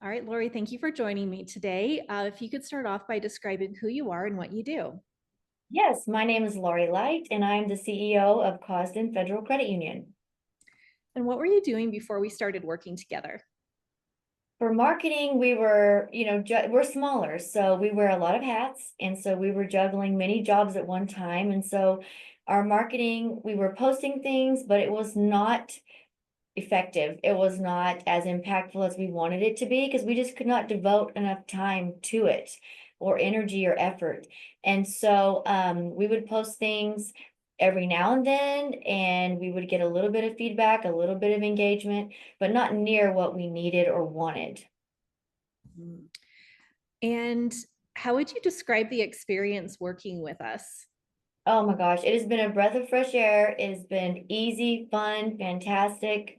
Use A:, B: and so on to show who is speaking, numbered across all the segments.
A: All right, Laurie, thank you for joining me today. If you could start off by describing who you are and what you do.
B: Yes, my name is Laurie Light, and I'm the CEO of Cosden Federal Credit Union.
A: And what were you doing before we started working together?
B: For marketing, we were, we're smaller, so we wear a lot of hats, and so we were juggling many jobs at one time. And so our marketing, we were posting things, but it was not effective. It was not as impactful as we wanted it to be because we just could not devote enough time to it or energy or effort. And so we would post things every now and then, and we would get a little bit of feedback, a little bit of engagement, but not near what we needed or wanted.
A: Mhm. And how would you describe the experience working with us?
B: Oh my gosh, it has been a breath of fresh air. It has been easy, fun, fantastic.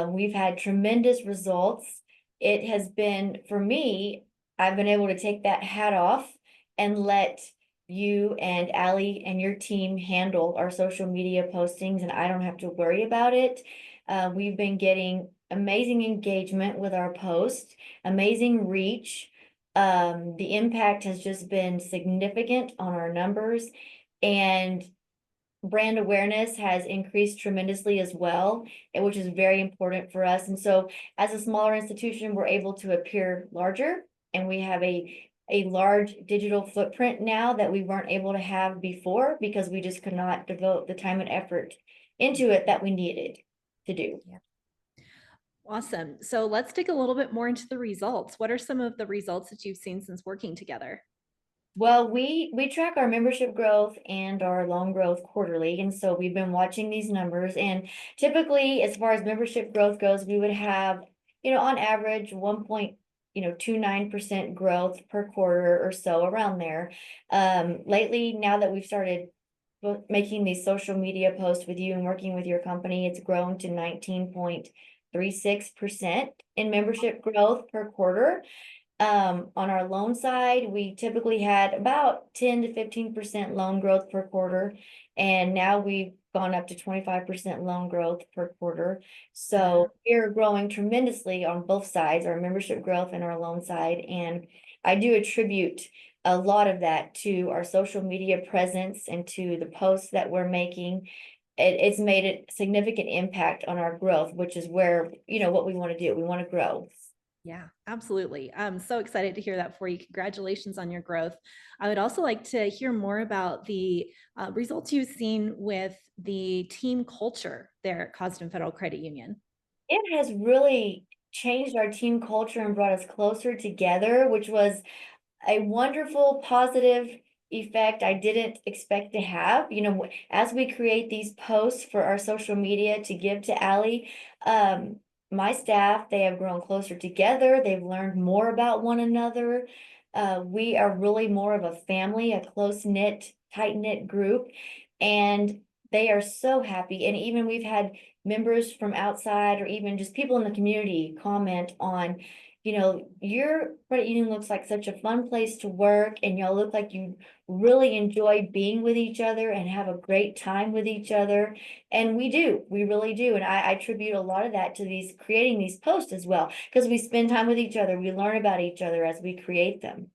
B: We've had tremendous results. It has been, for me, I've been able to take that hat off and let you and Allie and your team handle our social media postings, and I don't have to worry about it. We've been getting amazing engagement with our post, amazing reach. The impact has just been significant on our numbers, and brand awareness has increased tremendously as well, which is very important for us. And so as a smaller institution, we're able to appear larger, and we have a large digital footprint now that we weren't able to have before because we just could not devote the time and effort into it that we needed to do.
A: Yeah. Awesome. So let's dig a little bit more into the results. What are some of the results that you've seen since working together?
B: Well, we track our membership growth and our loan growth quarterly, and so we've been watching these numbers. And typically, as far as membership growth goes, we would have, on average, 1.29% growth per quarter or so, around there. Lately, now that we've started making these social media posts with you and working with your company, it's grown to 19.36% in membership growth per quarter. On our loan side, we typically had about 10 to 15% loan growth per quarter, and now we've gone up to 25% loan growth per quarter.
A: Wow.
B: So we're growing tremendously on both sides, our membership growth and our loan side. And I do attribute a lot of that to our social media presence and to the posts that we're making. It's made a significant impact on our growth, which is where, what we want to do. We want to grow.
A: Yeah, absolutely. I'm so excited to hear that for you. Congratulations on your growth. I would also like to hear more about the results you've seen with the team culture there at Cosden Federal Credit Union.
B: It has really changed our team culture and brought us closer together, which was a wonderful positive effect I didn't expect to have. As we create these posts for our social media to give to Allie, my staff, they have grown closer together. They've learned more about one another. We are really more of a family, a close-knit, tight-knit group, and they are so happy. And even we've had members from outside or even just people in the community comment on, your credit union looks like such a fun place to work, and y'all look like you really enjoy being with each other and have a great time with each other. And we really do. And I attribute a lot of that to creating these posts as well, because we spend time with each other. We learn about each other as we create them.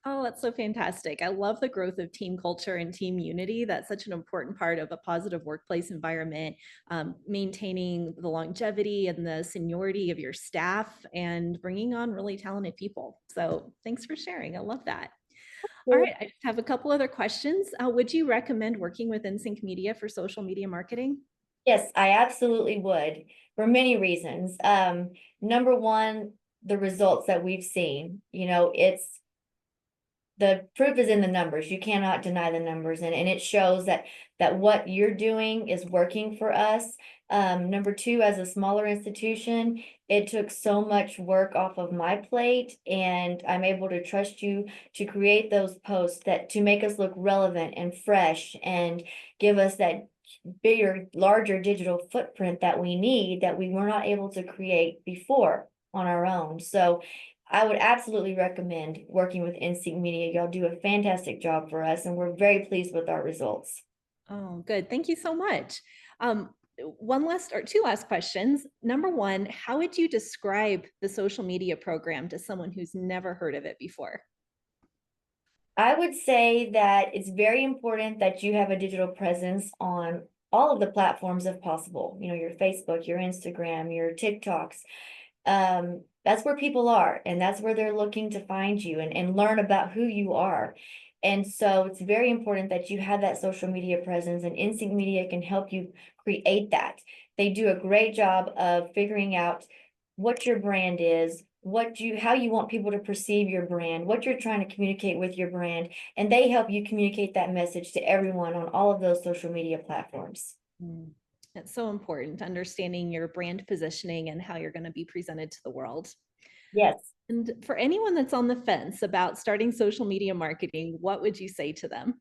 A: Oh, that's so fantastic. I love the growth of team culture and team unity. That's such an important part of a positive workplace environment, maintaining the longevity and the seniority of your staff and bringing on really talented people. So thanks for sharing. I love that. All right, I just have a couple other questions. Would you recommend working with InSync Media for social media marketing?
B: Yes, I absolutely would, for many reasons. Number one, the results that we've seen, it's the proof is in the numbers. You cannot deny the numbers, and it shows that what you're doing is working for us. Number two, as a smaller institution, it took so much work off of my plate, and I'm able to trust you to create those posts that to make us look relevant and fresh and give us that bigger, larger digital footprint that we need that we were not able to create before on our own. So I would absolutely recommend working with InSync Media. Y'all do a fantastic job for us, and we're very pleased with our results.
A: Oh, good. Thank you so much. one last or two last questions. Number one, how would you describe the social media program to someone who's never heard of it before?
B: I would say that it's very important that you have a digital presence on all of the platforms if possible. You know, your Facebook, your Instagram, your TikToks. That's where people are, and that's where they're looking to find you and learn about who you are. And so it's very important that you have that social media presence, and InSync Media can help you create that. They do a great job of figuring out what your brand is, how you want people to perceive your brand, what you're trying to communicate with your brand, and they help you communicate that message to everyone on all of those social media platforms.
A: Mm. It's so important, understanding your brand positioning and how you're going to be presented to the world.
B: Yes.
A: And for anyone that's on the fence about starting social media marketing, what would you say to them?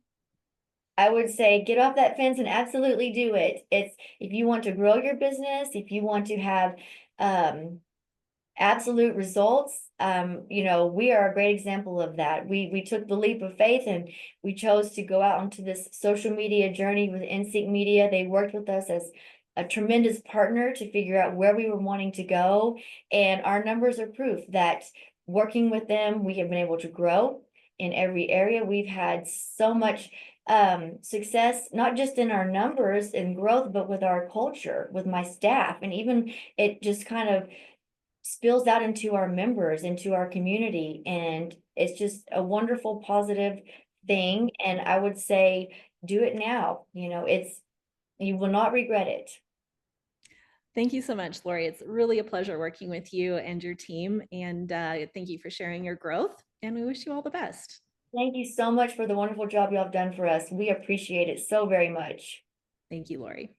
B: I would say get off that fence and absolutely do it. It's if you want to grow your business, if you want to have um absolute results, you know, we are a great example of that. We took the leap of faith and we chose to go out onto this social media journey with InSync Media. They worked with us as a tremendous partner to figure out where we were wanting to go, and our numbers are proof that working with them, we have been able to grow in every area. We've had so much success, not just in our numbers and growth, but with our culture, with my staff, and even it just kind of spills out into our members, into our community, and it's just a wonderful, positive thing. And I would say, do it now. You know, you will not regret it.
A: Thank you so much, Laurie. It's really a pleasure working with you and your team. And thank you for sharing your growth. And we wish you all the best.
B: Thank you so much for the wonderful job you all have done for us. We appreciate it so very much.
A: Thank you, Laurie.